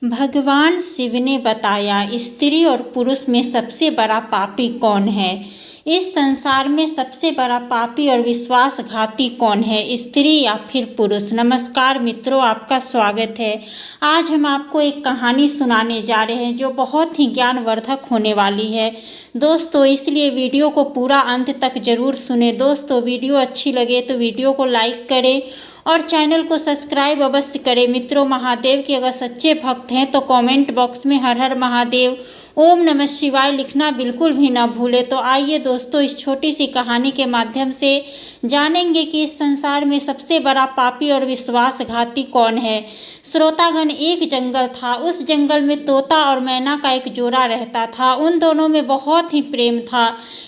भगवान शिव ने बताया स्त्री और पुरुष में सबसे बड़ा पापी कौन है। इस संसार में सबसे बड़ा पापी और विश्वासघाती कौन है, स्त्री या फिर पुरुष। नमस्कार मित्रों, आपका स्वागत है। आज हम आपको एक कहानी सुनाने जा रहे हैं जो बहुत ही ज्ञानवर्धक होने वाली है दोस्तों, इसलिए वीडियो को पूरा अंत तक जरूर सुने। दोस्तों, वीडियो अच्छी लगे तो वीडियो को लाइक करें और चैनल को सब्सक्राइब अवश्य करें। मित्रों, महादेव के अगर सच्चे भक्त हैं तो कमेंट बॉक्स में हर हर महादेव, ओम नमः शिवाय लिखना बिल्कुल भी ना भूलें। तो आइए दोस्तों, इस छोटी सी कहानी के माध्यम से जानेंगे कि इस संसार में सबसे बड़ा पापी और विश्वासघाती कौन है। श्रोतागण, एक जंगल था। उस जंगल में तोता और मैना का एक जोड़ा रहता था। उन दोनों में बहुत ही प्रेम था।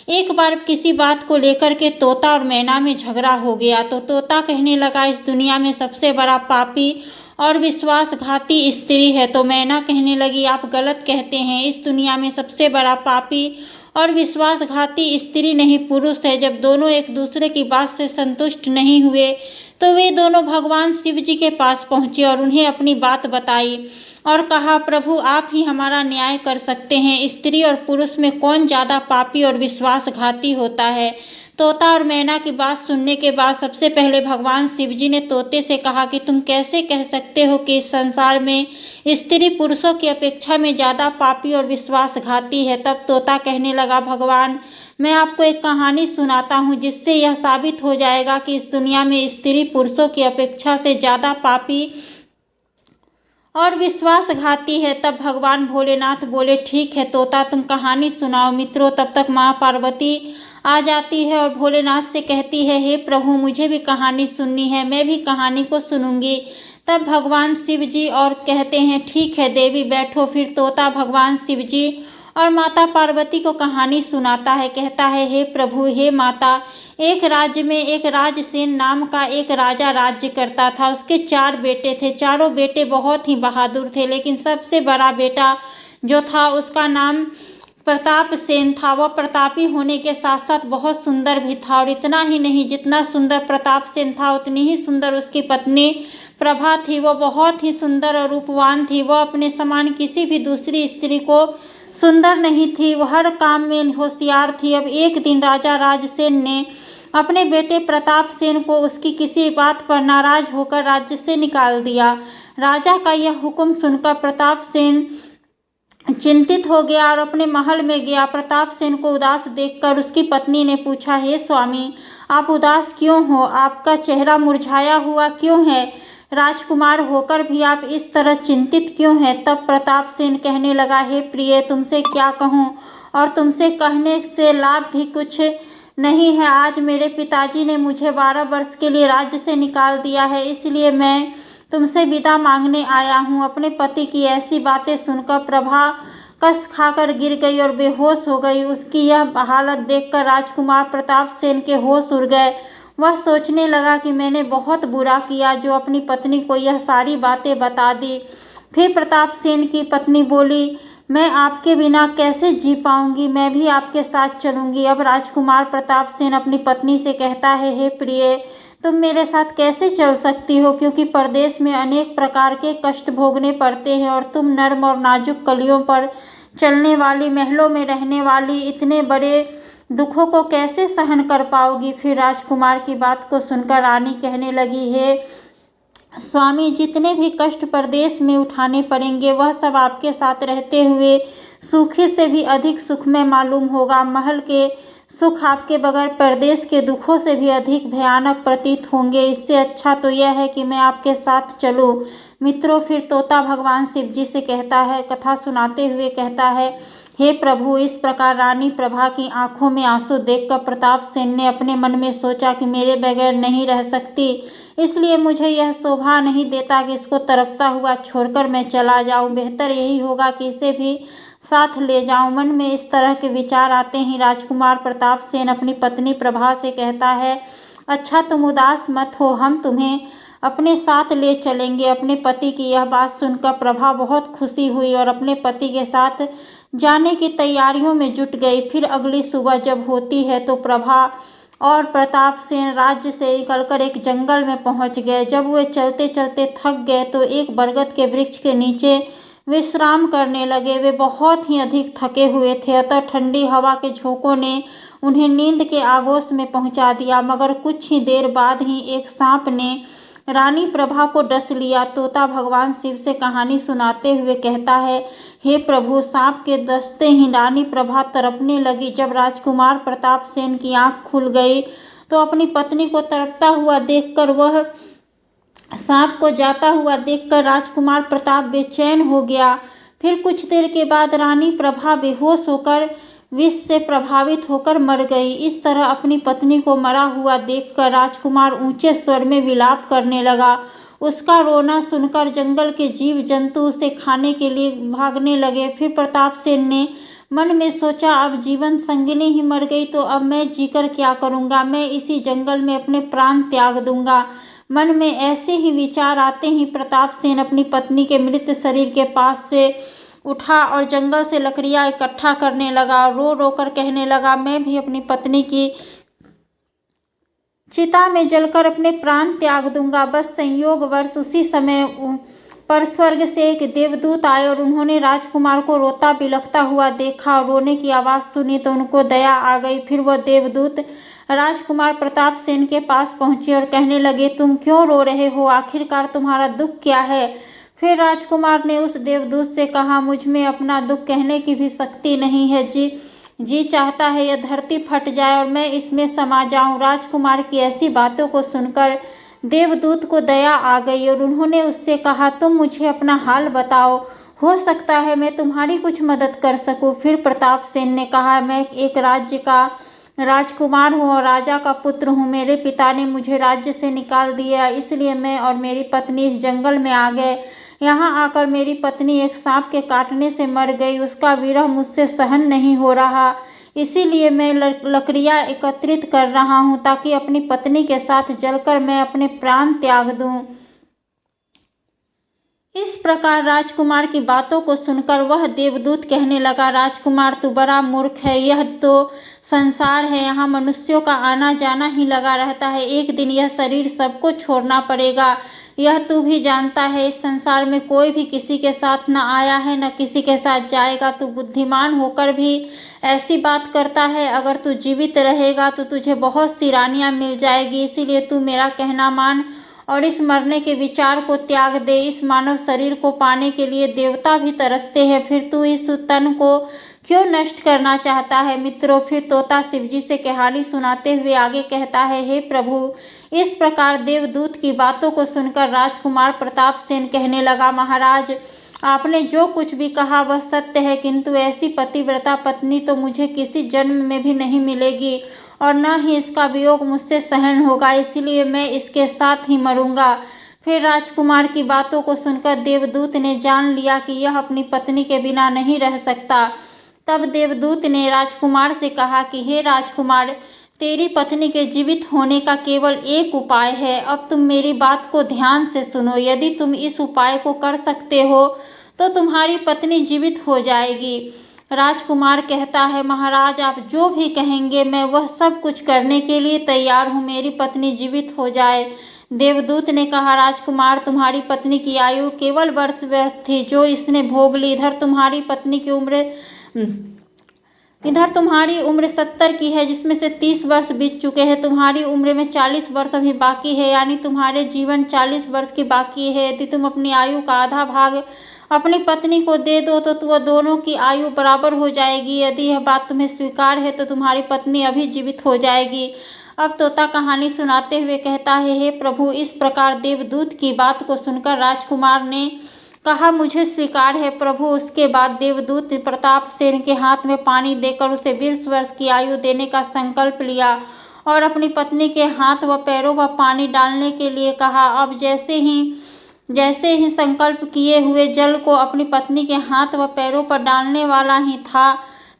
एक बार किसी बात को लेकर के तोता और मैना में झगड़ा हो गया तो तोता कहने लगा, इस दुनिया में सबसे बड़ा पापी और विश्वासघाती स्त्री है। तो मैना कहने लगी, आप गलत कहते हैं, इस दुनिया में सबसे बड़ा पापी और विश्वासघाती स्त्री नहीं पुरुष है। जब दोनों एक दूसरे की बात से संतुष्ट नहीं हुए तो वे दोनों भगवान शिव जी के पास पहुँचे और उन्हें अपनी बात बताई और कहा, प्रभु आप ही हमारा न्याय कर सकते हैं। स्त्री और पुरुष में कौन ज़्यादा पापी और विश्वासघाती होता है। तोता और मैना की बात सुनने के बाद सबसे पहले भगवान शिव जी ने तोते से कहा कि तुम कैसे कह सकते हो कि इस संसार में स्त्री पुरुषों की अपेक्षा में ज़्यादा पापी और विश्वासघाती है। तब तोता कहने लगा, भगवान मैं आपको एक कहानी सुनाता हूँ जिससे यह साबित हो जाएगा कि इस दुनिया में स्त्री पुरुषों की अपेक्षा से ज़्यादा पापी और विश्वासघाती है। तब भगवान भोलेनाथ बोले, ठीक है तोता, तुम कहानी सुनाओ। मित्रों, तब तक माँ पार्वती आ जाती है और भोलेनाथ से कहती है, हे प्रभु मुझे भी कहानी सुननी है, मैं भी कहानी को सुनूंगी। तब भगवान शिव जी और कहते हैं, ठीक है देवी बैठो। फिर तोता भगवान शिव जी और माता पार्वती को कहानी सुनाता है। कहता है, हे प्रभु हे माता, एक राज्य में एक राजसेन नाम का एक राजा राज्य करता था। उसके 4 बेटे थे। चारों बेटे बहुत ही बहादुर थे, लेकिन सबसे बड़ा बेटा जो था उसका नाम प्रताप सेन था। वह प्रतापी होने के साथ साथ बहुत सुंदर भी था, और इतना ही नहीं, जितना सुंदर प्रताप सेन था उतनी ही सुंदर उसकी पत्नी प्रभा थी। वह बहुत ही सुंदर और रूपवान थी। वह अपने समान किसी भी दूसरी स्त्री को सुंदर नहीं थी। वह हर काम में होशियार थी। अब एक दिन राजा राजसेन ने अपने बेटे प्रताप सेन को उसकी किसी बात पर नाराज होकर राज्य से निकाल दिया। राजा का यह हुक्म सुनकर प्रताप सेन चिंतित हो गया और अपने महल में गया। प्रताप सेन को उदास देखकर उसकी पत्नी ने पूछा, हे स्वामी आप उदास क्यों हो, आपका चेहरा मुरझाया हुआ क्यों है, राजकुमार होकर भी आप इस तरह चिंतित क्यों हैं। तब प्रताप सेन कहने लगा, हे प्रिय तुमसे क्या कहूँ, और तुमसे कहने से लाभ भी कुछ नहीं है। आज मेरे पिताजी ने मुझे 12 वर्ष के लिए राज्य से निकाल दिया है, इसलिए मैं तुमसे विदा मांगने आया हूँ। अपने पति की ऐसी बातें सुनकर प्रभा कस खाकर गिर गई और बेहोश हो गई। उसकी यह हालत देखकर राजकुमार प्रताप सेन के होश उड़ गए। वह सोचने लगा कि मैंने बहुत बुरा किया जो अपनी पत्नी को यह सारी बातें बता दी। फिर प्रताप सेन की पत्नी बोली, मैं आपके बिना कैसे जी पाऊंगी, मैं भी आपके साथ चलूंगी। अब राजकुमार प्रताप सेन अपनी पत्नी से कहता है, हे प्रिय तुम मेरे साथ कैसे चल सकती हो, क्योंकि परदेश में अनेक प्रकार के कष्ट भोगने पड़ते हैं और तुम नर्म और नाजुक कलियों पर चलने वाली, महलों में रहने वाली, इतने बड़े दुखों को कैसे सहन कर पाओगी। फिर राजकुमार की बात को सुनकर रानी कहने लगी, हे स्वामी जितने भी कष्ट परदेश में उठाने पड़ेंगे वह सब आपके साथ रहते हुए सुखी से भी अधिक सुखमय मालूम होगा। महल के सुख आपके बगैर परदेश के दुखों से भी अधिक भयानक प्रतीत होंगे। इससे अच्छा तो यह है कि मैं आपके साथ चलूं। मित्रों, फिर तोता भगवान शिव जी से कहता है, कथा सुनाते हुए कहता है, हे प्रभु इस प्रकार रानी प्रभा की आंखों में आंसू देखकर प्रताप सेन ने अपने मन में सोचा कि मेरे बगैर नहीं रह सकती, इसलिए मुझे यह शोभा नहीं देता कि इसको तड़पता हुआ छोड़कर मैं चला जाऊं। बेहतर यही होगा कि इसे भी साथ ले जाऊं। मन में इस तरह के विचार आते ही राजकुमार प्रताप सेन अपनी पत्नी प्रभा से कहता है, अच्छा तुम उदास मत हो, हम तुम्हें अपने साथ ले चलेंगे। अपने पति की यह बात सुनकर प्रभा बहुत खुशी हुई और अपने पति के साथ जाने की तैयारियों में जुट गई। फिर अगली सुबह जब होती है तो प्रभा और प्रताप सेन राज्य से निकलकर एक जंगल में पहुंच गए। जब वे चलते चलते थक गए तो एक बरगद के वृक्ष के नीचे विश्राम करने लगे। वे बहुत ही अधिक थके हुए थे, अतः ठंडी हवा के झोंकों ने उन्हें नींद के आगोश में पहुंचा दिया। मगर कुछ ही देर बाद ही एक सांप ने रानी प्रभा को डस लिया। तोता भगवान शिव से कहानी सुनाते हुए कहता है, हे प्रभु, सांप के डसते ही रानी प्रभा तड़पने लगी। जब राजकुमार प्रताप सेन की आंख खुल गई तो अपनी पत्नी को तड़पता हुआ देखकर वह सांप को जाता हुआ देखकर राजकुमार प्रताप बेचैन हो गया। फिर कुछ देर के बाद रानी प्रभा बेहोश होकर विष से प्रभावित होकर मर गई। इस तरह अपनी पत्नी को मरा हुआ देखकर राजकुमार ऊंचे स्वर में विलाप करने लगा। उसका रोना सुनकर जंगल के जीव जंतु उसे खाने के लिए भागने लगे। फिर प्रताप सेन ने मन में सोचा, अब जीवन संगिनी ही मर गई तो अब मैं जीकर क्या करूँगा। मैं इसी जंगल में अपने प्राण त्याग दूंगा। मन में ऐसे ही विचार आते ही प्रताप सेन अपनी पत्नी के मृत शरीर के पास से उठा और जंगल से लकड़ियां इकट्ठा करने लगा। रो रो कर कहने लगा, मैं भी अपनी पत्नी की चिता में जलकर अपने प्राण त्याग दूंगा। बस संयोगवश उसी समय पर स्वर्ग से एक देवदूत आए और उन्होंने राजकुमार को रोता बिलखता हुआ देखा और रोने की आवाज़ सुनी तो उनको दया आ गई। फिर वह देवदूत राजकुमार प्रताप सेन के पास पहुंचे और कहने लगे, तुम क्यों रो रहे हो? आखिरकार तुम्हारा दुख क्या है? फिर राजकुमार ने उस देवदूत से कहा, मुझ में अपना दुख कहने की भी शक्ति नहीं है। जी चाहता है यह धरती फट जाए और मैं इसमें समा जाऊं। राजकुमार की ऐसी बातों को सुनकर देवदूत को दया आ गई और उन्होंने उससे कहा, तुम मुझे अपना हाल बताओ, हो सकता है मैं तुम्हारी कुछ मदद कर सकूं। फिर प्रताप सेन ने कहा, मैं एक राज्य का राजकुमार हूँ और राजा का पुत्र हूँ। मेरे पिता ने मुझे राज्य से निकाल दिया, इसलिए मैं और मेरी पत्नी इस जंगल में आ गए। यहाँ आकर मेरी पत्नी एक सांप के काटने से मर गई। उसका विरह मुझसे सहन नहीं हो रहा, इसीलिए मैं लकड़ियाँ एकत्रित कर रहा हूँ ताकि अपनी पत्नी के साथ जलकर मैं अपने प्राण त्याग दूँ। इस प्रकार राजकुमार की बातों को सुनकर वह देवदूत कहने लगा, राजकुमार तू बड़ा मूर्ख है। यह तो संसार है, यहाँ मनुष्यों का आना जाना ही लगा रहता है। एक दिन यह शरीर सबको छोड़ना पड़ेगा, यह तू भी जानता है। इस संसार में कोई भी किसी के साथ न आया है न किसी के साथ जाएगा। तू बुद्धिमान होकर भी ऐसी बात करता है। अगर तू जीवित रहेगा तो तुझे बहुत सी रानियाँ मिल जाएगी, इसीलिए तू मेरा कहना मान और इस मरने के विचार को त्याग दे। इस मानव शरीर को पाने के लिए देवता भी तरसते हैं, फिर तू इस तन को क्यों नष्ट करना चाहता है? मित्रों, फिर तोता शिवजी से कहानी सुनाते हुए आगे कहता है, हे प्रभु, इस प्रकार देवदूत की बातों को सुनकर राजकुमार प्रताप सेन कहने लगा, महाराज, आपने जो कुछ भी कहा वह सत्य है, किंतु ऐसी पतिव्रता पत्नी तो मुझे किसी जन्म में भी नहीं मिलेगी और न ही इसका वियोग मुझसे सहन होगा, इसलिए मैं इसके साथ ही मरूंगा। फिर राजकुमार की बातों को सुनकर देवदूत ने जान लिया कि यह अपनी पत्नी के बिना नहीं रह सकता। तब देवदूत ने राजकुमार से कहा कि हे राजकुमार, तेरी पत्नी के जीवित होने का केवल एक उपाय है। अब तुम मेरी बात को ध्यान से सुनो। यदि तुम इस उपाय को कर सकते हो तो तुम्हारी पत्नी जीवित हो जाएगी। राजकुमार कहता है, महाराज, आप जो भी कहेंगे मैं वह सब कुछ करने के लिए तैयार हूँ, मेरी पत्नी जीवित हो जाए। देवदूत ने कहा, राजकुमार, तुम्हारी पत्नी की आयु केवल वर्ष थी जो इसने भोग ली। इधर तुम्हारी उम्र 70 की है, जिसमें से 30 वर्ष बीत चुके हैं। तुम्हारी उम्र में 40 वर्ष अभी बाकी है, यानी तुम्हारे जीवन 40 वर्ष की बाकी है। यदि तुम अपनी आयु का आधा भाग अपनी पत्नी को दे दो तो वह दोनों की आयु बराबर हो जाएगी। यदि यह बात तुम्हें स्वीकार है तो तुम्हारी पत्नी अभी जीवित हो जाएगी। अब तोता कहानी सुनाते हुए कहता है, हे प्रभु, इस प्रकार देवदूत की बात को सुनकर राजकुमार ने कहा, मुझे स्वीकार है प्रभु। उसके बाद देवदूत ने प्रताप सेन के हाथ में पानी देकर उसे 20 वर्ष की आयु देने का संकल्प लिया और अपनी पत्नी के हाथ व पैरों पर पानी डालने के लिए कहा। अब जैसे ही संकल्प किए हुए जल को अपनी पत्नी के हाथ व पैरों पर डालने वाला ही था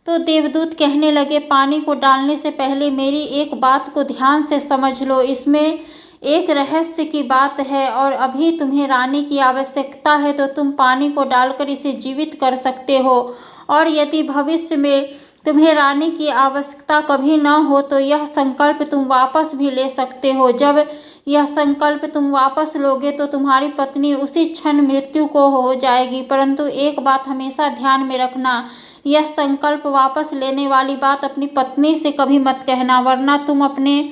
तो देवदूत कहने लगे, पानी को डालने से पहले मेरी एक बात को ध्यान से समझ लो। इसमें एक रहस्य की बात है और अभी तुम्हें रानी की आवश्यकता है तो तुम पानी को डालकर इसे जीवित कर सकते हो, और यदि भविष्य में तुम्हें रानी की आवश्यकता कभी न हो तो यह संकल्प तुम वापस भी ले सकते हो। जब यह संकल्प तुम वापस लोगे तो तुम्हारी पत्नी उसी क्षण मृत्यु को हो जाएगी। परंतु एक बात हमेशा ध्यान में रखना, यह संकल्प वापस लेने वाली बात अपनी पत्नी से कभी मत कहना, वरना तुम अपने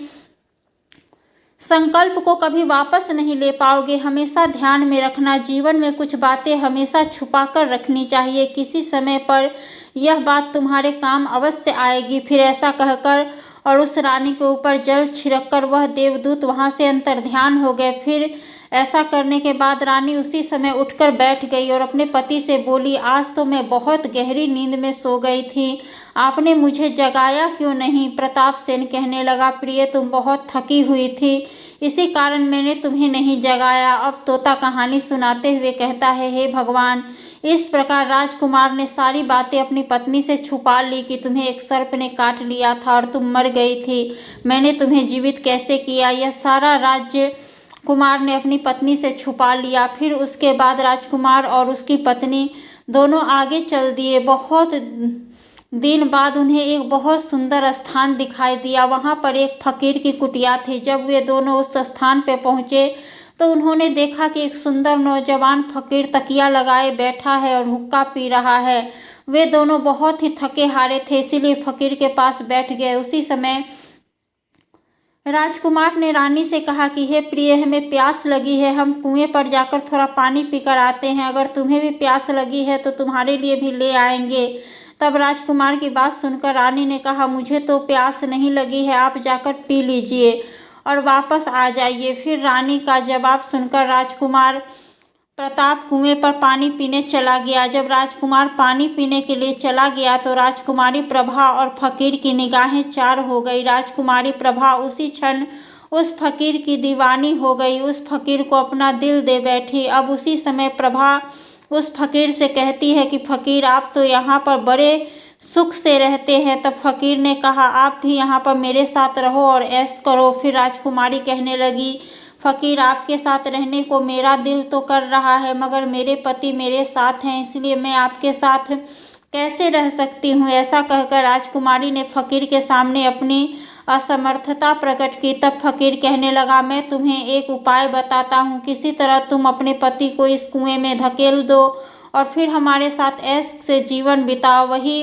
संकल्प को कभी वापस नहीं ले पाओगे। हमेशा ध्यान में रखना, जीवन में कुछ बातें हमेशा छुपा कर रखनी चाहिए। किसी समय पर यह बात तुम्हारे काम अवश्य आएगी। फिर ऐसा कहकर और उस रानी के ऊपर जल छिड़ककर वह देवदूत वहां से अंतर्ध्यान हो गए। फिर ऐसा करने के बाद रानी उसी समय उठकर बैठ गई और अपने पति से बोली, आज तो मैं बहुत गहरी नींद में सो गई थी, आपने मुझे जगाया क्यों नहीं? प्रतापसेन कहने लगा, प्रिय तुम बहुत थकी हुई थी, इसी कारण मैंने तुम्हें नहीं जगाया। अब तोता कहानी सुनाते हुए कहता है, हे भगवान, इस प्रकार राजकुमार ने सारी बातें अपनी पत्नी से छुपा ली कि तुम्हें एक सर्प ने काट लिया था और तुम मर गई थी। मैंने तुम्हें जीवित कैसे किया, यह सारा राज्य कुमार ने अपनी पत्नी से छुपा लिया। फिर उसके बाद राजकुमार और उसकी पत्नी दोनों आगे चल दिए। बहुत दिन बाद उन्हें एक बहुत सुंदर स्थान दिखाई दिया। वहां पर एक फकीर की कुटिया थी। जब वे दोनों उस स्थान पर पहुंचे तो उन्होंने देखा कि एक सुंदर नौजवान फकीर तकिया लगाए बैठा है और हुक्का पी रहा है। वे दोनों बहुत ही थके हारे थे, इसीलिए फकीर के पास बैठ गए। उसी समय राजकुमार ने रानी से कहा कि हे प्रिय, हमें प्यास लगी है, हम कुएं पर जाकर थोड़ा पानी पीकर आते हैं। अगर तुम्हें भी प्यास लगी है तो तुम्हारे लिए भी ले आएंगे। तब राजकुमार की बात सुनकर रानी ने कहा, मुझे तो प्यास नहीं लगी है, आप जाकर पी लीजिए और वापस आ जाइए। फिर रानी का जवाब सुनकर राजकुमार प्रताप कुएं पर पानी पीने चला गया। जब राजकुमार पानी पीने के लिए चला गया तो राजकुमारी प्रभा और फकीर की निगाहें चार हो गई। राजकुमारी प्रभा उसी क्षण उस फकीर की दीवानी हो गई, उस फकीर को अपना दिल दे बैठी। अब उसी समय प्रभा उस फकीर से कहती है कि फकीर, आप तो यहाँ पर बड़े सुख से रहते हैं। तब फकीर ने कहा, आप भी यहाँ पर मेरे साथ रहो और ऐश करो। फिर राजकुमारी कहने लगी, फकीर, आपके साथ रहने को मेरा दिल तो कर रहा है, मगर मेरे पति मेरे साथ हैं, इसलिए मैं आपके साथ कैसे रह सकती हूँ। ऐसा कहकर राजकुमारी ने फकीर के सामने अपनी असमर्थता प्रकट की। तब फकीर कहने लगा, मैं तुम्हें एक उपाय बताता हूँ, किसी तरह तुम अपने पति को इस कुएं में धकेल दो और फिर हमारे साथ ऐश से जीवन बिताओ। वही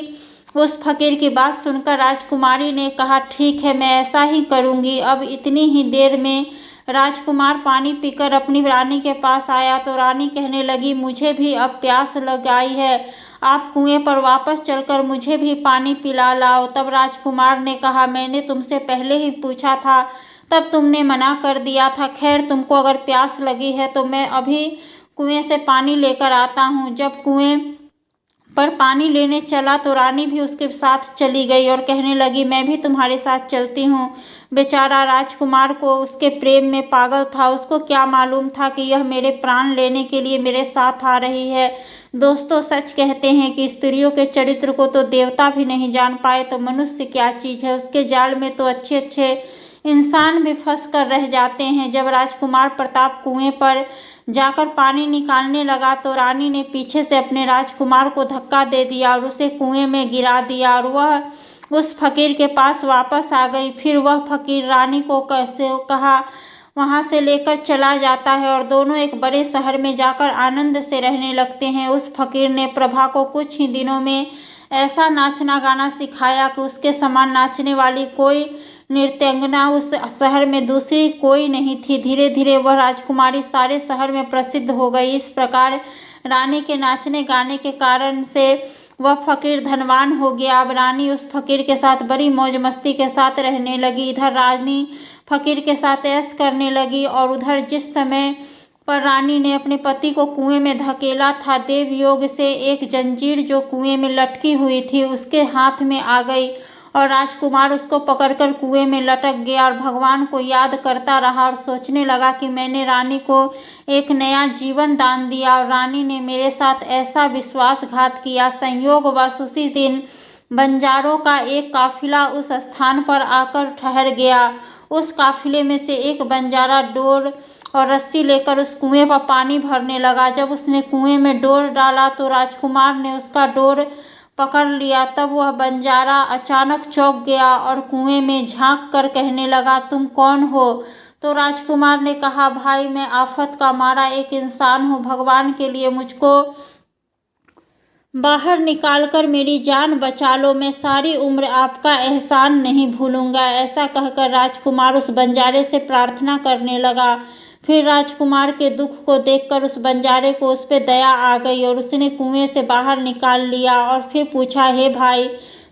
उस फकीर की बात सुनकर राजकुमारी ने कहा, ठीक है, मैं ऐसा ही करूँगी। अब इतनी ही देर में राजकुमार पानी पीकर अपनी रानी के पास आया तो रानी कहने लगी, मुझे भी अब प्यास लग आई है, आप कुएं पर वापस चलकर मुझे भी पानी पिला लाओ। तब राजकुमार ने कहा, मैंने तुमसे पहले ही पूछा था, तब तुमने मना कर दिया था। खैर, तुमको अगर प्यास लगी है तो मैं अभी कुएं से पानी लेकर आता हूँ। जब कुएं पर पानी लेने चला तो रानी भी उसके साथ चली गई और कहने लगी, मैं भी तुम्हारे साथ चलती हूँ। बेचारा राजकुमार को उसके प्रेम में पागल था, उसको क्या मालूम था कि यह मेरे प्राण लेने के लिए मेरे साथ आ रही है। दोस्तों, सच कहते हैं कि स्त्रियों के चरित्र को तो देवता भी नहीं जान पाए तो मनुष्य क्या चीज़ है। उसके जाल में तो अच्छे अच्छे इंसान भी फंस कर रह जाते हैं। जब राजकुमार प्रताप कुएं पर जाकर पानी निकालने लगा तो रानी ने पीछे से अपने राजकुमार को धक्का दे दिया और उसे कुएं में गिरा दिया और वह उस फकीर के पास वापस आ गई। फिर वह फकीर रानी को कैसे कहा वहां से लेकर चला जाता है और दोनों एक बड़े शहर में जाकर आनंद से रहने लगते हैं। उस फकीर ने प्रभा को कुछ ही दिनों में ऐसा नाचना गाना सिखाया कि उसके समान नाचने वाली कोई नृत्यांगना उस शहर में दूसरी कोई नहीं थी। धीरे धीरे वह राजकुमारी सारे शहर में प्रसिद्ध हो गई। इस प्रकार रानी के नाचने गाने के कारण से वह फकीर धनवान हो गया। अब रानी उस फकीर के साथ बड़ी मौज मस्ती के साथ रहने लगी। इधर रानी फकीर के साथ ऐश करने लगी और उधर जिस समय पर रानी ने अपने पति को कुएं में धकेला था, देवयोग से एक जंजीर जो कुएं में लटकी हुई थी उसके हाथ में आ गई और राजकुमार उसको पकड़कर कुएं में लटक गया और भगवान को याद करता रहा और सोचने लगा कि मैंने रानी को एक नया जीवन दान दिया और रानी ने मेरे साथ ऐसा विश्वासघात किया। संयोगवश उसी दिन बंजारों का एक काफिला उस स्थान पर आकर ठहर गया। उस काफिले में से एक बंजारा डोर और रस्सी लेकर उस कुएं पर पानी भरने लगा। जब उसने कुएं में डोर डाला तो राजकुमार ने उसका डोर पकड़ लिया। तब वह बंजारा अचानक चौंक गया और कुएं में झांक कर कहने लगा, तुम कौन हो? तो राजकुमार ने कहा, भाई मैं आफत का मारा एक इंसान हूँ, भगवान के लिए मुझको बाहर निकालकर मेरी जान बचा लो, मैं सारी उम्र आपका एहसान नहीं भूलूंगा। ऐसा कहकर राजकुमार उस बंजारे से प्रार्थना करने लगा। फिर राजकुमार के दुख को देखकर उस बंजारे को उस पर दया आ गई और उसने कुएं से बाहर निकाल लिया और फिर पूछा, हे भाई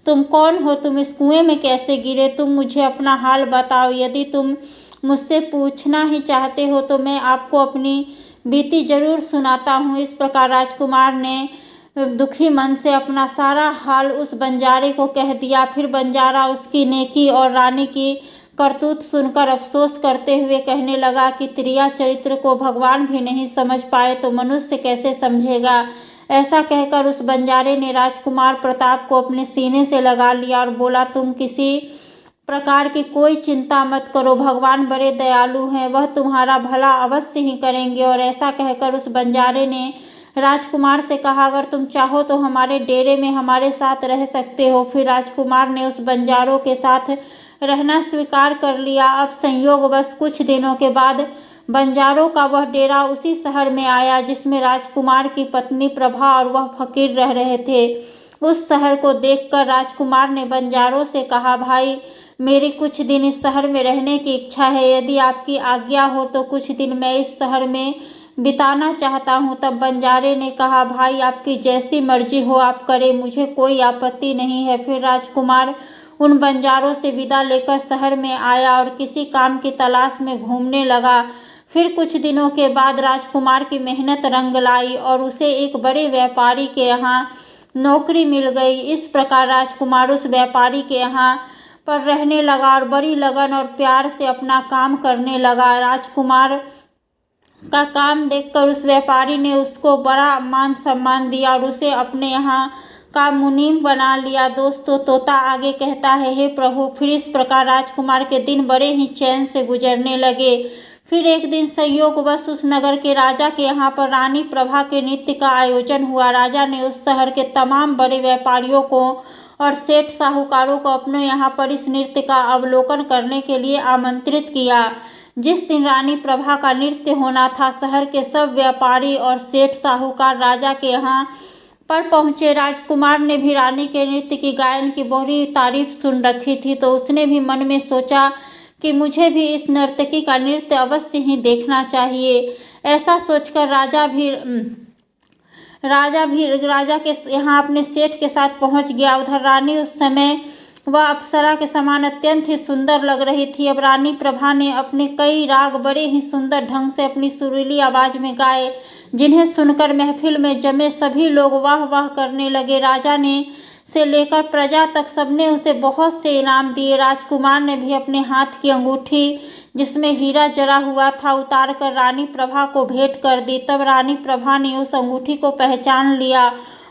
तुम कौन हो, तुम इस कुएं में कैसे गिरे, तुम मुझे अपना हाल बताओ। यदि तुम मुझसे पूछना ही चाहते हो तो मैं आपको अपनी बीती जरूर सुनाता हूँ। इस प्रकार राजकुमार ने दुखी मन से अपना सारा हाल उस बंजारे को कह दिया। फिर बंजारा उसकी नेकी और रानी की करतूत सुनकर अफसोस करते हुए कहने लगा कि त्रिया चरित्र को भगवान भी नहीं समझ पाए तो मनुष्य कैसे समझेगा। ऐसा कहकर उस बंजारे ने राजकुमार प्रताप को अपने सीने से लगा लिया और बोला, तुम किसी प्रकार की कोई चिंता मत करो, भगवान बड़े दयालु हैं, वह तुम्हारा भला अवश्य ही करेंगे। और ऐसा कहकर उस बंजारे ने राजकुमार से कहा, अगर तुम चाहो तो हमारे डेरे में हमारे साथ रह सकते हो। फिर राजकुमार ने उस बंजारों के साथ रहना स्वीकार कर लिया। अब संयोगवश कुछ दिनों के बाद बंजारों का वह डेरा उसी शहर में आया जिसमें राजकुमार की पत्नी प्रभा और वह फकीर रह रहे थे। उस शहर को देखकर राजकुमार ने बंजारों से कहा, भाई मेरी कुछ दिन इस शहर में रहने की इच्छा है, यदि आपकी आज्ञा हो तो कुछ दिन मैं इस शहर में बिताना चाहता हूँ। तब बंजारे ने कहा, भाई आपकी जैसी मर्जी हो आप करें, मुझे कोई आपत्ति नहीं है। फिर राजकुमार उन बंजारों से विदा लेकर शहर में आया और किसी काम की तलाश में घूमने लगा। फिर कुछ दिनों के बाद राजकुमार की मेहनत रंग लाई और उसे एक बड़े व्यापारी के यहाँ नौकरी मिल गई। इस प्रकार राजकुमार उस व्यापारी के यहाँ पर रहने लगा और बड़ी लगन और प्यार से अपना काम करने लगा। राजकुमार का काम देखकर उस व्यापारी ने उसको बड़ा मान सम्मान दिया और उसे अपने यहाँ का मुनीम बना लिया। दोस्तों, तोता आगे कहता है, हे प्रभु। फिर इस प्रकार राजकुमार के दिन बड़े ही चैन से गुजरने लगे। फिर एक दिन संयोगवश उस नगर के राजा के यहाँ पर रानी प्रभा के नृत्य का आयोजन हुआ। राजा ने उस शहर के तमाम बड़े व्यापारियों को और सेठ साहूकारों को अपने यहाँ पर इस नृत्य का अवलोकन करने के लिए आमंत्रित किया। जिस दिन रानी प्रभा का नृत्य होना था, शहर के सब व्यापारी और सेठ साहूकार राजा के यहाँ पर पहुँचे। राजकुमार ने भी रानी के नृत्य की गायन की बड़ी तारीफ सुन रखी थी, तो उसने भी मन में सोचा कि मुझे भी इस नर्तकी का नृत्य अवश्य ही देखना चाहिए। ऐसा सोचकर राजा के यहाँ अपने सेठ के साथ पहुँच गया। उधर रानी उस समय वह अप्सरा के समान अत्यंत ही सुंदर लग रही थी। अब रानी प्रभा ने अपने कई राग बड़े ही सुंदर ढंग से अपनी सुरीली आवाज में गाए, जिन्हें सुनकर महफिल में जमे सभी लोग वाह वाह करने लगे। राजा ने से लेकर प्रजा तक सबने उसे बहुत से इनाम दिए। राजकुमार ने भी अपने हाथ की अंगूठी जिसमें हीरा जड़ा हुआ था उतार कर रानी प्रभा को भेंट कर दी। तब रानी प्रभा ने उस अंगूठी को पहचान लिया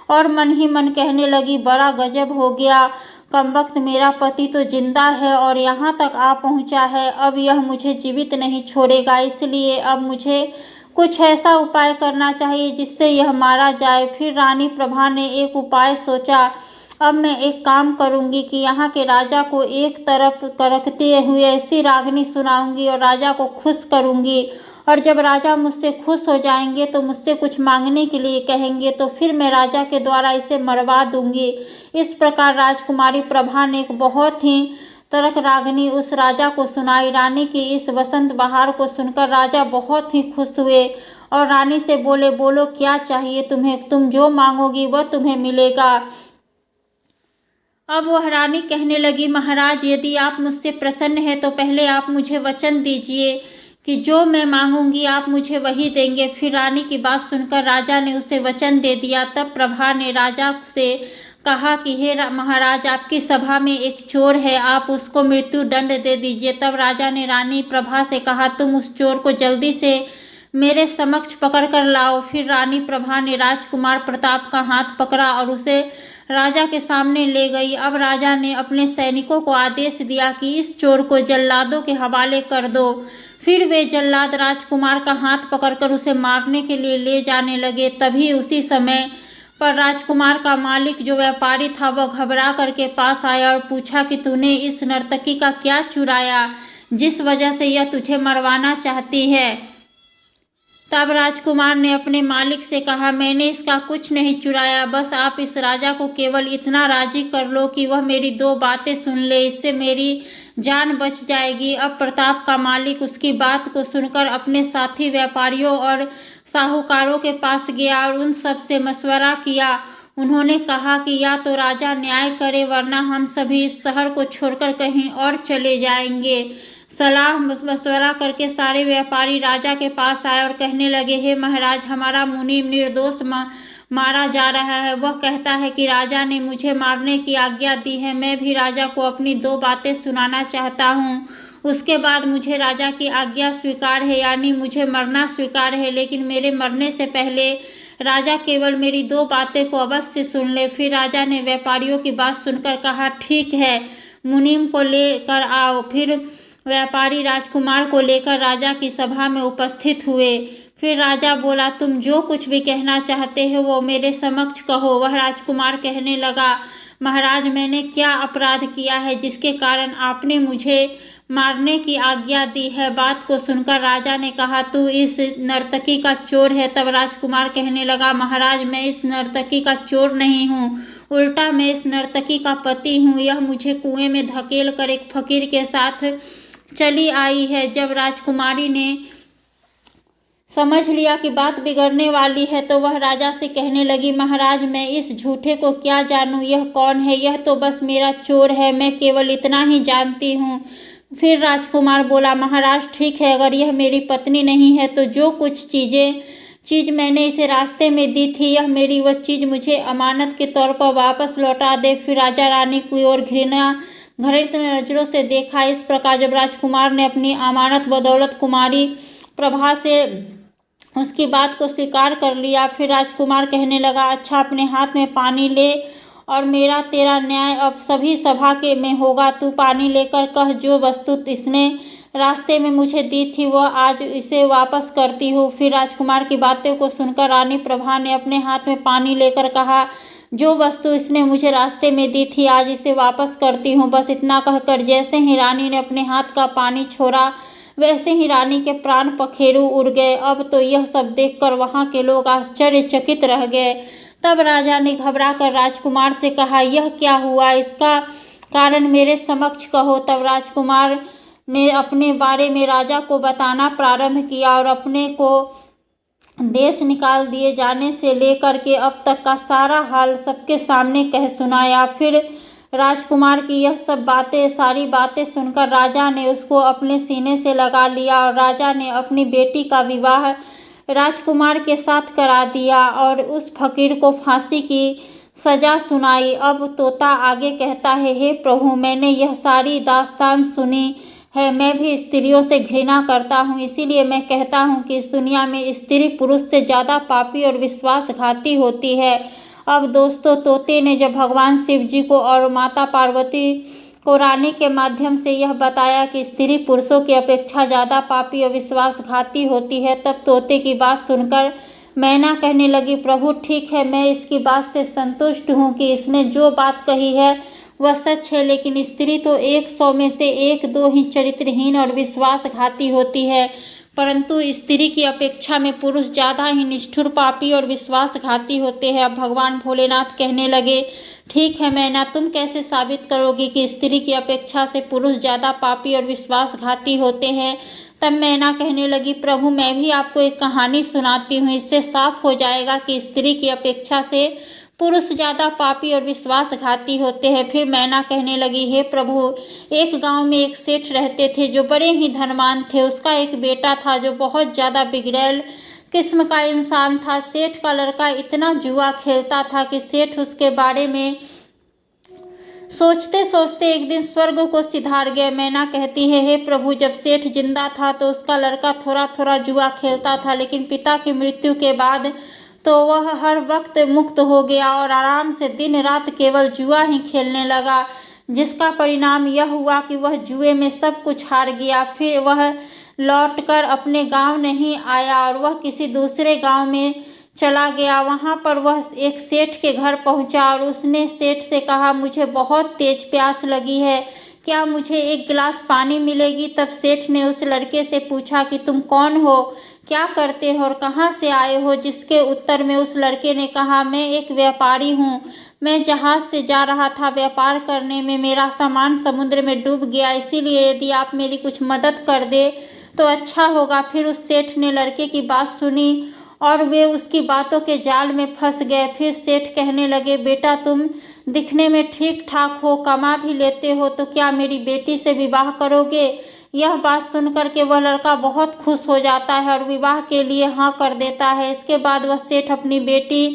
और मन ही मन कहने लगी, बड़ा गजब हो गया, कमबख्त मेरा पति तो जिंदा है और यहाँ तक आ पहुँचा है। अब यह मुझे जीवित नहीं छोड़ेगा, इसलिए अब मुझे कुछ ऐसा उपाय करना चाहिए जिससे यह मारा जाए। फिर रानी प्रभा ने एक उपाय सोचा, अब मैं एक काम करूंगी कि यहाँ के राजा को एक तरफ करकते हुए ऐसी रागनी सुनाऊंगी और राजा को खुश करूंगी, और जब राजा मुझसे खुश हो जाएंगे तो मुझसे कुछ मांगने के लिए कहेंगे, तो फिर मैं राजा के द्वारा इसे मरवा दूंगी। इस प्रकार राजकुमारी प्रभा ने एक बहुत ही तरक रागनी उस राजा को सुनाई। रानी की इस वसंत बहार को सुनकर राजा बहुत ही खुश हुए और रानी से बोले, बोलो क्या चाहिए तुम्हें, तुम जो मांगोगी वह तुम्हें मिलेगा। अब वह रानी कहने लगी, महाराज यदि आप मुझसे प्रसन्न हैं तो पहले आप मुझे वचन दीजिए कि जो मैं मांगूंगी आप मुझे वही देंगे। फिर रानी की बात सुनकर राजा ने उसे वचन दे दिया। तब प्रभा ने राजा से कहा कि हे महाराज, आपकी सभा में एक चोर है, आप उसको मृत्यु दंड दे दीजिए। तब राजा ने रानी प्रभा से कहा, तुम उस चोर को जल्दी से मेरे समक्ष पकड़ कर लाओ। फिर रानी प्रभा ने राजकुमार प्रताप का हाथ पकड़ा और उसे राजा के सामने ले गई। अब राजा ने अपने सैनिकों को आदेश दिया कि इस चोर को जल्लादों के हवाले कर दो। फिर वे जल्लाद राजकुमार का हाथ पकड़कर उसे मारने के लिए ले जाने लगे। तभी उसी समय पर राजकुमार का मालिक जो व्यापारी था वह घबरा करके पास आया और पूछा कि तूने इस नर्तकी का क्या चुराया। जिस वजह से यह तुझे मरवाना चाहती है। तब राजकुमार ने अपने मालिक से कहा, मैंने इसका कुछ नहीं चुराया, बस आप इस राजा को केवल इतना राजी कर लो कि वह मेरी 2 बातें सुन ले, इससे मेरी जान बच जाएगी। अब प्रताप का मालिक उसकी बात को सुनकर अपने साथी व्यापारियों और साहूकारों के पास गया और उन सब से मशवरा किया। उन्होंने कहा कि या तो राजा न्याय करे, वरना हम सभी इस शहर को छोड़कर कहीं और चले जाएंगे। सलाह मशवरा करके सारे व्यापारी राजा के पास आए और कहने लगे, हे महाराज, हमारा मुनीम निर्दोष मारा जा रहा है। वह कहता है कि राजा ने मुझे मारने की आज्ञा दी है। मैं भी राजा को अपनी 2 बातें सुनाना चाहता हूँ। उसके बाद मुझे राजा की आज्ञा स्वीकार है, यानी मुझे मरना स्वीकार है, लेकिन मेरे मरने से पहले राजा केवल मेरी 2 बातें को अवश्य सुन ले। फिर राजा ने व्यापारियों की बात सुनकर कहा, ठीक है, मुनीम को लेकर आओ। फिर व्यापारी राजकुमार को लेकर राजा की सभा में उपस्थित हुए। फिर राजा बोला, तुम जो कुछ भी कहना चाहते हो वो मेरे समक्ष कहो। वह राजकुमार कहने लगा, महाराज, मैंने क्या अपराध किया है जिसके कारण आपने मुझे मारने की आज्ञा दी है। बात को सुनकर राजा ने कहा, तू इस नर्तकी का चोर है। तब राजकुमार कहने लगा, महाराज, मैं इस नर्तकी का चोर नहीं हूँ, उल्टा मैं इस नर्तकी का पति हूँ। यह मुझे कुएं में धकेल कर एक फकीर के साथ चली आई है। जब राजकुमारी ने समझ लिया कि बात बिगड़ने वाली है तो वह राजा से कहने लगी, महाराज, मैं इस झूठे को क्या जानूं, यह कौन है? यह तो बस मेरा चोर है, मैं केवल इतना ही जानती हूँ। फिर राजकुमार बोला, महाराज, ठीक है, अगर यह मेरी पत्नी नहीं है तो जो कुछ चीज़ मैंने इसे रास्ते में दी थी, यह मेरी वह चीज़ मुझे अमानत के तौर पर वापस लौटा दे। फिर राजा रानी की ओर घृणित नजरों से देखा। इस प्रकार जब राजकुमार ने अपनी अमानत बदौलत कुमारी प्रभा से उसकी बात को स्वीकार कर लिया, फिर राजकुमार कहने लगा, अच्छा, अपने हाथ में पानी ले और मेरा तेरा न्याय अब सभी सभा के में होगा। तू पानी लेकर कह, जो वस्तु इसने रास्ते में मुझे दी थी वह आज इसे वापस करती हूँ। फिर राजकुमार की बातों को सुनकर रानी प्रभा ने अपने हाथ में पानी लेकर कहा, जो वस्तु इसने मुझे रास्ते में दी थी आज इसे वापस करती हूँ। बस इतना कहकर जैसे ही रानी ने अपने हाथ का पानी छोड़ा, वैसे ही रानी के प्राण पखेरु उड़ गए। अब तो यह सब देखकर वहाँ के लोग आश्चर्यचकित रह गए। तब राजा ने घबराकर राजकुमार से कहा, यह क्या हुआ, इसका कारण मेरे समक्ष कहो। तब राजकुमार ने अपने बारे में राजा को बताना प्रारंभ किया और अपने को देश निकाल दिए जाने से लेकर के अब तक का सारा हाल सबके सामने कह सुनाया। फिर राजकुमार की यह सब सारी बातें सुनकर राजा ने उसको अपने सीने से लगा लिया और राजा ने अपनी बेटी का विवाह राजकुमार के साथ करा दिया और उस फकीर को फांसी की सजा सुनाई। अब तोता आगे कहता है, हे प्रभु, मैंने यह सारी दास्तान सुनी है। मैं भी स्त्रियों से घृणा करता हूँ, इसीलिए मैं कहता हूँ कि इस दुनिया में स्त्री पुरुष से ज़्यादा पापी और विश्वासघाती होती है। अब दोस्तों, तोते ने जब भगवान शिव जी को और माता पार्वती को रानी के माध्यम से यह बताया कि स्त्री पुरुषों की अपेक्षा ज़्यादा पापी और विश्वासघाती होती है, तब तोते की बात सुनकर मैना कहने लगी, प्रभु, ठीक है, मैं इसकी बात से संतुष्ट हूँ कि इसने जो बात कही है वह सच है, लेकिन स्त्री तो 100 में से 1-2 ही चरित्रहीन और विश्वासघाती होती है, परंतु स्त्री की अपेक्षा में पुरुष ज़्यादा ही निष्ठुर, पापी और विश्वासघाती होते हैं। अब भगवान भोलेनाथ कहने लगे, ठीक है मैना, तुम कैसे साबित करोगी कि स्त्री की अपेक्षा से पुरुष ज़्यादा पापी और विश्वासघाती होते हैं? तब मैना कहने लगी, प्रभु, मैं भी आपको एक कहानी सुनाती हूँ, इससे साफ हो जाएगा कि स्त्री की अपेक्षा से पुरुष ज़्यादा पापी और विश्वासघाती होते हैं। फिर मैना कहने लगी, हे प्रभु, एक गांव में एक सेठ रहते थे जो बड़े ही धनवान थे। उसका एक बेटा था जो बहुत ज़्यादा बिगड़ैल किस्म का इंसान था। सेठ का लड़का इतना जुआ खेलता था कि सेठ उसके बारे में सोचते सोचते एक दिन स्वर्ग को सिधार गए। मैना कहती है, हे प्रभु, जब सेठ जिंदा था तो उसका लड़का थोड़ा थोड़ा जुआ खेलता था, लेकिन पिता की मृत्यु के बाद तो वह हर वक्त मुक्त हो गया और आराम से दिन रात केवल जुआ ही खेलने लगा, जिसका परिणाम यह हुआ कि वह जुए में सब कुछ हार गया। फिर वह लौटकर अपने गांव नहीं आया और वह किसी दूसरे गांव में चला गया। वहां पर वह एक सेठ के घर पहुंचा और उसने सेठ से कहा, मुझे बहुत तेज प्यास लगी है, क्या मुझे एक गिलास पानी मिलेगी? तब सेठ ने उस लड़के से पूछा कि तुम कौन हो, क्या करते हो और कहाँ से आए हो? जिसके उत्तर में उस लड़के ने कहा, मैं एक व्यापारी हूँ, मैं जहाज से जा रहा था व्यापार करने में, मेरा सामान समुद्र में डूब गया, इसीलिए यदि आप मेरी कुछ मदद कर दे तो अच्छा होगा। फिर उस सेठ ने लड़के की बात सुनी और वे उसकी बातों के जाल में फंस गए। फिर सेठ कहने लगे, बेटा तुम दिखने में ठीक ठाक हो, कमा भी लेते हो, तो क्या मेरी बेटी से विवाह करोगे? यह बात सुनकर के वह लड़का बहुत खुश हो जाता है और विवाह के लिए हाँ कर देता है। इसके बाद वह सेठ अपनी बेटी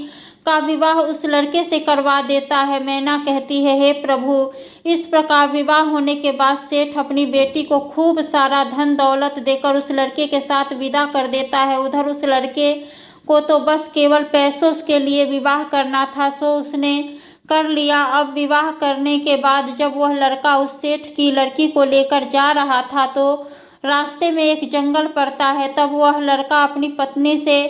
का विवाह उस लड़के से करवा देता है। मैना कहती है, हे प्रभु, इस प्रकार विवाह होने के बाद सेठ अपनी बेटी को खूब सारा धन दौलत देकर उस लड़के के साथ विदा कर देता है। उधर उस लड़के को तो बस केवल पैसों के लिए विवाह करना था, सो उसने कर लिया। अब विवाह करने के बाद जब वह लड़का उस सेठ की लड़की को लेकर जा रहा था तो रास्ते में एक जंगल पड़ता है। तब वह लड़का अपनी पत्नी से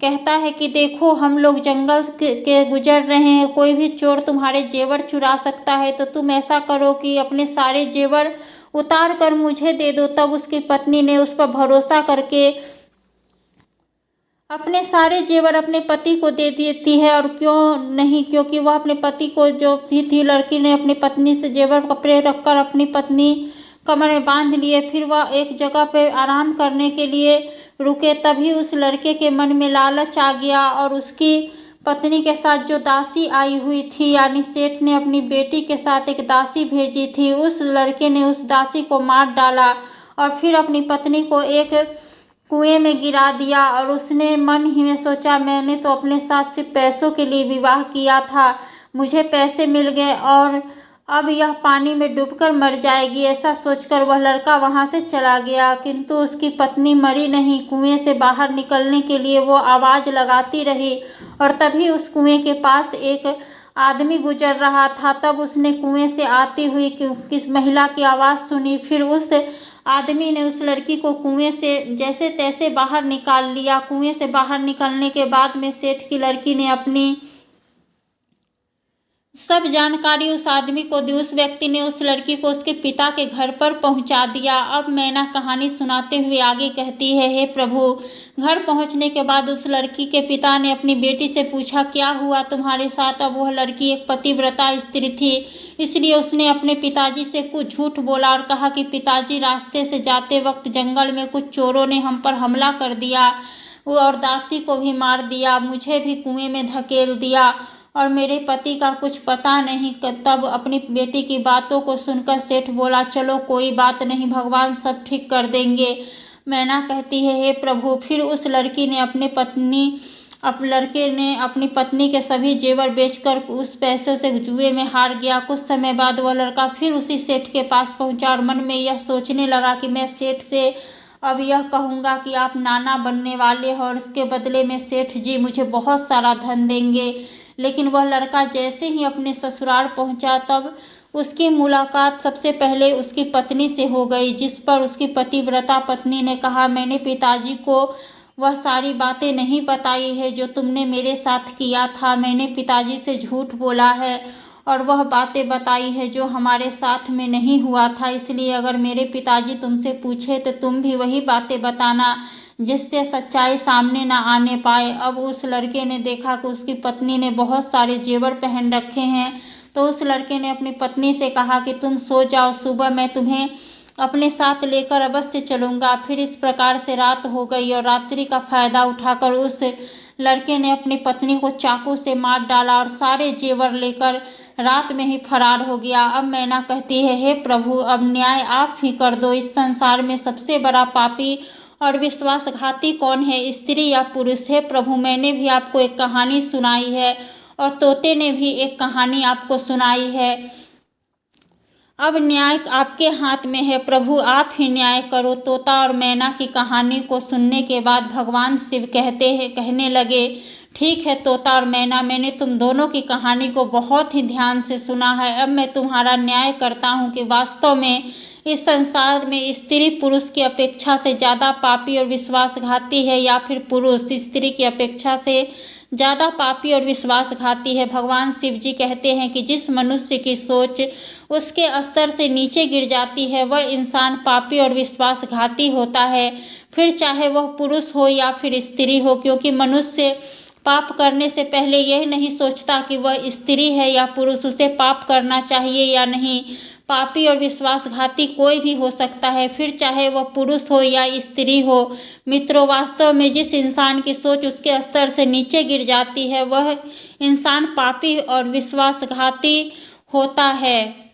कहता है कि देखो, हम लोग जंगल के गुजर रहे हैं, कोई भी चोर तुम्हारे जेवर चुरा सकता है, तो तुम ऐसा करो कि अपने सारे जेवर उतार कर मुझे दे दो। तब उसकी पत्नी ने उस पर भरोसा करके अपने सारे जेवर अपने पति को दे देती है। और क्यों नहीं, क्योंकि वह अपने पति को, जो थी लड़की ने अपनी पत्नी से जेवर कपड़े रखकर अपनी पत्नी कमर में बांध लिए। फिर वह एक जगह पर आराम करने के लिए रुके। तभी उस लड़के के मन में लालच आ गया और उसकी पत्नी के साथ जो दासी आई हुई थी, यानी सेठ ने अपनी बेटी के साथ एक दासी भेजी थी, उस लड़के ने उस दासी को मार डाला और फिर अपनी पत्नी को एक कुएं में गिरा दिया। और उसने मन ही में सोचा, मैंने तो अपने साथ सिर्फ पैसों के लिए विवाह किया था, मुझे पैसे मिल गए और अब यह पानी में डूबकर मर जाएगी। ऐसा सोचकर वह लड़का वहां से चला गया, किंतु उसकी पत्नी मरी नहीं। कुएं से बाहर निकलने के लिए वो आवाज़ लगाती रही और तभी उस कुएं के पास एक आदमी गुजर रहा था। तब उसने कुएं से आती हुई किस महिला की आवाज़ सुनी। फिर उस आदमी ने उस लड़की को कुएं से जैसे तैसे बाहर निकाल लिया। कुएं से बाहर निकलने के बाद में सेठ की लड़की ने अपनी सब जानकारी उस आदमी को दी। उस व्यक्ति ने उस लड़की को उसके पिता के घर पर पहुंचा दिया। अब मैना कहानी सुनाते हुए आगे कहती है, हे प्रभु, घर पहुंचने के बाद उस लड़की के पिता ने अपनी बेटी से पूछा, क्या हुआ तुम्हारे साथ? अब वह लड़की एक पतिव्रता स्त्री थी, इसलिए उसने अपने पिताजी से कुछ झूठ बोला और कहा कि पिताजी, रास्ते से जाते वक्त जंगल में कुछ चोरों ने हम पर हमला कर दिया और दासी को भी मार दिया, मुझे भी कुएं में धकेल दिया और मेरे पति का कुछ पता नहीं। तब अपनी बेटी की बातों को सुनकर सेठ बोला, चलो कोई बात नहीं, भगवान सब ठीक कर देंगे। मैना कहती है, हे प्रभु, फिर उस लड़के ने अपनी पत्नी के सभी जेवर बेचकर उस पैसे से जुए में हार गया। कुछ समय बाद वह लड़का फिर उसी सेठ के पास पहुंचा और मन में यह सोचने लगा कि मैं सेठ से अब यह कहूँगा कि आप नाना बनने वाले हो और इसके बदले में सेठ जी मुझे बहुत सारा धन देंगे। लेकिन वह लड़का जैसे ही अपने ससुराल पहुंचा तब उसकी मुलाकात सबसे पहले उसकी पत्नी से हो गई, जिस पर उसकी पतिव्रता पत्नी ने कहा, मैंने पिताजी को वह सारी बातें नहीं बताई है जो तुमने मेरे साथ किया था। मैंने पिताजी से झूठ बोला है और वह बातें बताई है जो हमारे साथ में नहीं हुआ था। इसलिए अगर मेरे पिताजी तुमसे पूछे तो तुम भी वही बातें बताना जिससे सच्चाई सामने ना आने पाए। अब उस लड़के ने देखा कि उसकी पत्नी ने बहुत सारे जेवर पहन रखे हैं, तो उस लड़के ने अपनी पत्नी से कहा कि तुम सो जाओ, सुबह मैं तुम्हें अपने साथ लेकर अवश्य चलूँगा। फिर इस प्रकार से रात हो गई और रात्रि का फायदा उठाकर उस लड़के ने अपनी पत्नी को चाकू से मार डाला और सारे जेवर लेकर रात में ही फरार हो गया। अब मैना कहती है, हे प्रभु, अब न्याय आप ही कर दो, इस संसार में सबसे बड़ा पापी और विश्वासघाती कौन है, स्त्री या पुरुष? है प्रभु, मैंने भी आपको एक कहानी सुनाई है और तोते ने भी एक कहानी आपको सुनाई है। अब न्याय आपके हाथ में है प्रभु, आप ही न्याय करो। तोता और मैना की कहानी को सुनने के बाद भगवान शिव कहने लगे, ठीक है तोता और मैना, मैंने तुम दोनों की कहानी को बहुत ही ध्यान से सुना है। अब मैं तुम्हारा न्याय करता हूँ कि वास्तव में इस संसार में स्त्री पुरुष की अपेक्षा से ज़्यादा पापी और विश्वासघाती है या फिर पुरुष स्त्री की अपेक्षा से ज़्यादा पापी और विश्वासघाती है। भगवान शिव जी कहते हैं कि जिस मनुष्य की सोच उसके स्तर से नीचे गिर जाती है वह इंसान पापी और विश्वासघाती होता है, फिर चाहे वह पुरुष हो या फिर स्त्री हो, क्योंकि मनुष्य पाप करने से पहले यह नहीं सोचता कि वह स्त्री है या पुरुष, उसे पाप करना चाहिए या नहीं। पापी और विश्वासघाती कोई भी हो सकता है, फिर चाहे वह पुरुष हो या स्त्री हो। मित्रों, वास्तव में जिस इंसान की सोच उसके स्तर से नीचे गिर जाती है वह इंसान पापी और विश्वासघाती होता है।